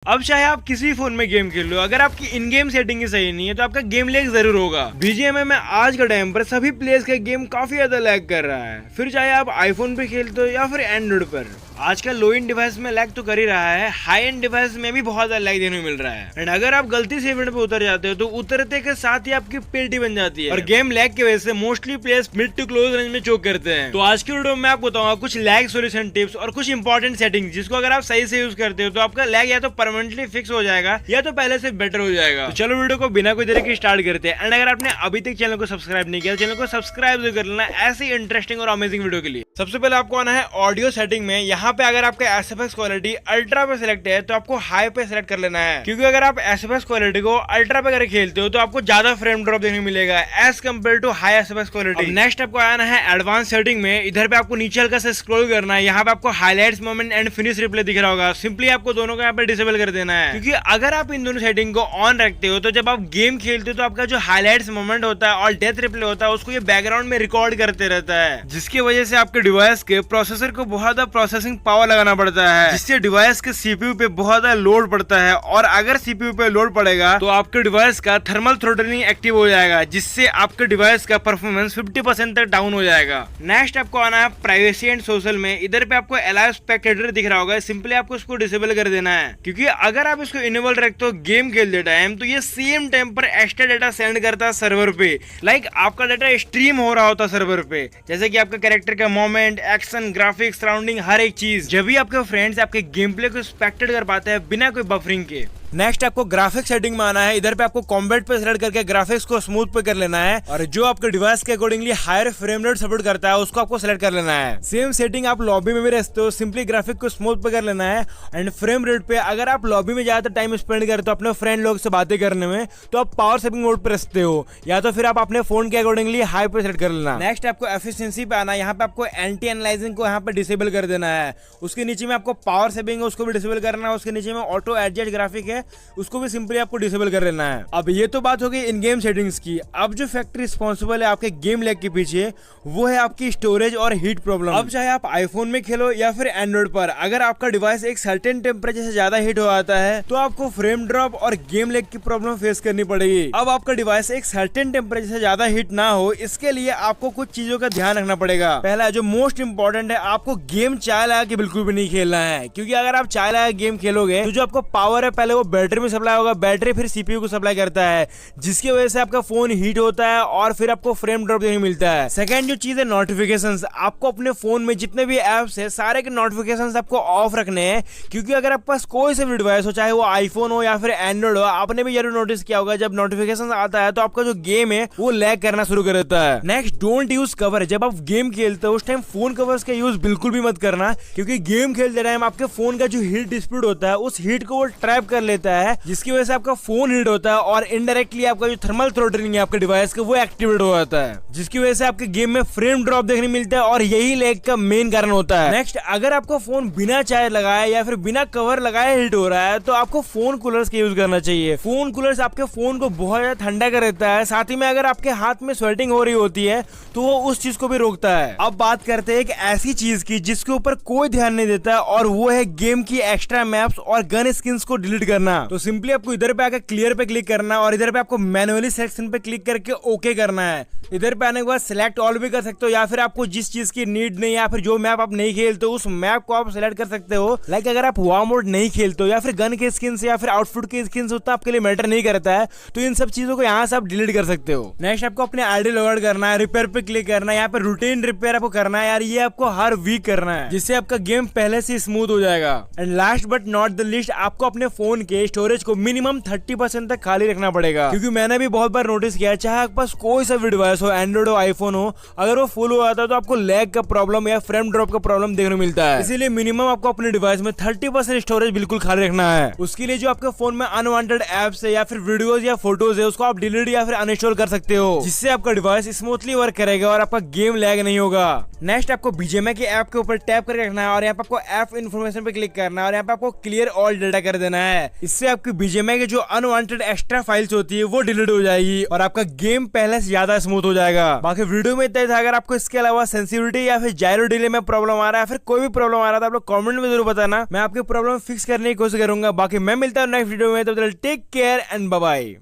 अब चाहे आप किसी फोन में गेम खेल लो, अगर आपकी इन गेम सेटिंग ही सही नहीं है तो आपका गेम लैग जरूर होगा। बीजीएमआई में आज का टाइम पर सभी प्लेयर्स का गेम काफी ज्यादा लैग कर रहा है, फिर चाहे आप आईफोन पे खेलते हो या फिर एंड्रॉइड पर। आजकल लो एंड डिवाइस में लैग तो कर ही रहा है, हाई एंड डिवाइस में भी बहुत ज्यादा लैग देने को मिल रहा है। एंड अगर आप गलती से इवेंट पे उतर जाते हो तो उतरते के साथ ही आपकी पेल्टी बन जाती है और गेम लैग की वजह से mostly players mid to close range में चोक करते हैं। तो आज की वीडियो में आपको बताऊंगा कुछ लैग सॉल्यूशन टिप्स और कुछ इंपॉर्टेंट सेटिंग्स जिसको अगर आप सही से यूज करते हो तो आपका लैग या तो परमानेंटली फिक्स हो जाएगा या तो पहले से बेटर हो जाएगा। तो चलो वीडियो को बिना कोई देरी के स्टार्ट करते हैं। एंड अगर आपने अभी तक चैनल को सब्सक्राइब नहीं किया तो चैनल को सब्सक्राइब जरूर कर लेना ऐसी इंटरेस्टिंग और अमेजिंग वीडियो के लिए। सबसे पहले आपको आना है ऑडियो सेटिंग में। यहाँ पे अगर आपका एसएफएक्स क्वालिटी अल्ट्रा पे सिलेक्ट है तो आपको हाई पे सिलेक्ट कर लेना है, क्योंकि अगर आप एसएफएक्स क्वालिटी को अल्ट्रा पे करके खेलते हो तो आपको ज्यादा फ्रेम ड्रॉप देखने को मिलेगा as compare to high SFX quality. Next आपको आना है एडवांस सेटिंग में। इधर पे आपको नीचे हल्का सा स्क्रॉल करना है, यहाँ पे आपको highlights moment and finish replay दिख रहा होगा। सिंपली आपको दोनों को यहाँ पे डिसेबल कर देना है, क्योंकि अगर आप इन दोनों सेटिंग को ऑन रखते हो तो जब आप गेम खेलते हो तो आपका जो हाईलाइट्स मोमेंट होता है और डेथ रिप्ले होता है उसको ये बैकग्राउंड में रिकॉर्ड करते रहता है, जिसकी वजह से आपके डिवाइस के प्रोसेसर को बहुत ज्यादा प्रोसेसिंग पावर लगाना पड़ता है, जिससे डिवाइस के सीपीयू पे बहुत ज्यादा लोड पड़ता है। और अगर सीपीयू पे लोड पड़ेगा तो आपके डिवाइस का थर्मल थ्रोटलिंग एक्टिव हो जाएगा, जिससे आपके डिवाइस का परफॉर्मेंस 50% तक डाउन हो जाएगा। नेक्स्ट आपको आना है प्राइवेसी एंड सोशल में। इधर पे आपको अलाउ स्पेक्टेटर दिख रहा होगा, सिंपली आपको इसको डिसेबल कर देना है, क्योंकि अगर आप इसको इनेबल रखते हो गेम खेलते टाइम तो ये सेम टाइम पर एक्स्ट्रा डाटा सेंड करता है सर्वर पे। लाइक आपका डाटा स्ट्रीम हो रहा होता है सर्वर पे, जैसे कि आपका कैरेक्टर का मोमेंट, एक्शन, ग्राफिक्स, सराउंडिंग, हर एक चीज। जब भी आपके फ्रेंड्स आपके गेम प्ले को स्पेक्टेट कर पाते हैं बिना कोई बफरिंग के। नेक्स्ट आपको ग्राफिक्स सेटिंग में आना है। इधर पे आपको कॉम्बैट पे सेलेक्ट करके ग्राफिक्स को स्मूथ पे कर लेना है, और जो आपके डिवाइस के accordingly higher frame rate support करता है उसको आपको सेलेक्ट कर लेना है। सेम सेटिंग आप लॉबी में भी रखते हो, सिंपली ग्राफिक को स्मूथ पे कर लेना है। एंड फ्रेम रेट पे अगर आप लॉबी में ज्यादा टाइम स्पेंड करते हो अपने फ्रेंड लोग से बातें करने में तो आप पावर सेविंग मोड पे रखते हो, या तो फिर आप अपने फोन के अकॉर्डिंगली हाई पे सेलेक्ट कर लेना। नेक्स्ट आपको एफिशिएंसी पे आना है। यहाँ पे आपको एंटी एनालाइजिंग को यहाँ पे डिसेबल कर देना है। उसके नीचे में आपको पावर सेविंग है उसको भी डिसेबल करना है। उसके नीचे में ऑटो एडजस्ट ग्राफिक है उसको भी सिंपली आपको डिसेबल कर लेना है। अब ये तो बात हो गई इन गेम सेटिंग्स की। अब जो फैक्टर रिस्पॉन्सिबल है आपके गेम लैग के पीछे वो है आपकी स्टोरेज और हीट प्रॉब्लम। अब चाहे आप आईफोन में खेलो या फिर एंड्रॉइड पर, अगर आपका डिवाइस एक सर्टेन टेम्परेचर से ज्यादा हीट हो आता है तो आपको फ्रेम ड्रॉप और गेम लैग की प्रॉब्लम फेस करनी पड़ेगी। अब आपका डिवाइस एक सर्टेन टेम्परेचर से ज्यादा हीट ना हो, इसके लिए आपको कुछ चीजों का ध्यान रखना पड़ेगा। पहला जो मोस्ट इंपॉर्टेंट है, आपको गेम चाय लगा के बिल्कुल भी नहीं खेलना है, क्योंकि अगर आप चाय लगा गेम खेलोगे तो जो आपको पावर है पहले वो बैटरी में सप्लाई होगा, बैटरी फिर सीपीयू को सप्लाई करता है, जिसकी वजह से आपका फोन हीट होता है और फिर आपको फ्रेम ड्रॉप देखने मिलता है। सेकंड जो चीज है नोटिफिकेशंस। आपको अपने फोन में जितने भी एप्स है सारे के नोटिफिकेशंस आपको ऑफ रखने हैं, क्योंकि अगर आपके पास कोई सा भी डिवाइस हो, चाहे वो आईफोन हो या फिर एंड्रॉइड हो, आपने भी जरूर नोटिस किया होगा जब नोटिफिकेशन आता है तो आपका जो गेम है वो लैग करना शुरू कर देता है। Next don't use cover. जब आप गेम खेलते हो उस टाइम फोन कवर्स का यूज बिल्कुल भी मत करना, क्योंकि गेम खेलते टाइम आपके फोन का जो हीट डिस्प्यूट होता है उस हीट को वो ट्रैप कर लेता है, जिसकी वजह से आपका फोन हीट होता है और इनडायरेक्टली आपका जो थर्मल थ्रोटलिंग है आपके डिवाइस का वो एक्टिवेट हो जाता है, जिसकी वजह से आपके गेम में फ्रेम ड्रॉप देखने मिलता है और यही लैग का मेन कारण होता है। नेक्स्ट अगर आपका फोन बिना चार्ज लगाए या फिर बिना कवर लगाए हीट हो रहा है तो आपको फोन कूलर्स का यूज करना चाहिए। फोन कूलर्स आपके फोन को बहुत ज्यादा ठंडा कर देता है, साथ ही में अगर आपके हाथ में स्वेटिंग हो रही होती है तो वो उस चीज को भी रोकता है। अब बात करते हैं एक ऐसी चीज की जिसके ऊपर कोई ध्यान नहीं देता है, और वो है गेम की एक्स्ट्रा मैप्स और गन स्किन्स को डिलीट करना। तो सिंपली आपको इधर पे आकर क्लियर पे क्लिक करना और इधर पे आपको मैनुअली सेक्शन पे क्लिक करके ओके करना है। इधर पे आने के बाद सिलेक्ट ऑल भी कर सकते हो, या फिर आपको जिस चीज की नीड नहीं या फिर जो मैप आप नहीं खेलते हो उस मैप को आप सिलेक्ट कर सकते हो। लाइक अगर आप वार मोड नहीं खेलते हो या फिर गन के स्किन से या फिर आउटफिट के स्किन से उतना आपके लिए मैटर नहीं करता है तो इन सब चीजों को यहाँ से आप डिलीट कर सकते हो। नेक्स्ट आपको अपने आईडी लॉगआउट करना है, रिपेयर पे क्लिक करना है, यहाँ पे रूटीन रिपेयर आपको करना है यार, ये आपको हर वीक करना है, जिससे आपका गेम पहले से स्मूथ हो जाएगा। And last but not the list, आपको अपने फोन के स्टोरेज को मिनिमम 30% तक खाली रखना पड़ेगा, क्योंकि मैंने भी बहुत बार नोटिस किया है चाहे आपके पास कोई सा भी डिवाइस हो, एंड्रॉइड हो, आईफोन हो, अगर वो फुल हो जाता है तो आपको लैग का प्रॉब्लम या फ्रेम ड्रॉप का प्रॉब्लम देखने को मिलता है। इसीलिए मिनिमम आपको अपने डिवाइस में 30% स्टोरेज बिल्कुल खाली रखना है। उसके लिए जो आपके फोन में अनवांटेड एप्स है या फिर वीडियोस या फोटोज है उसको आप डिलीट या फिर अनइंस्टॉल कर सकते हो, जिससे आपका डिवाइस स्मूथली वर्क करेगा और आपका गेम लैग नहीं होगा। नेक्स्ट आपको बीजीएमआई के ऐप के ऊपर टैप करके रखना है और यहाँ पे आपको ऐप इन्फॉर्मेशन पे क्लिक करना है और यहाँ पे आपको क्लियर ऑल डाटा कर देना है। इससे आपकी BGMI के जो अनवांटेड एक्स्ट्रा फाइल्स होती है वो डिलीट हो जाएगी और आपका गेम पहले से ज्यादा स्मूथ हो जाएगा। बाकी वीडियो में इतना ही था। अगर आपको इसके अलावा सेंसिटिविटी या फिर जायरो डिले में प्रॉब्लम आ रहा है, फिर कोई भी प्रॉब्लम आ रहा है तो आप लोग कमेंट में जरूर बताना, मैं आपकी प्रॉब्लम फिक्स करने की कोशिश करूंगा। बाकी मैं मिलता हूँ नेक्स्ट वीडियो में, तब तक take care and bye bye.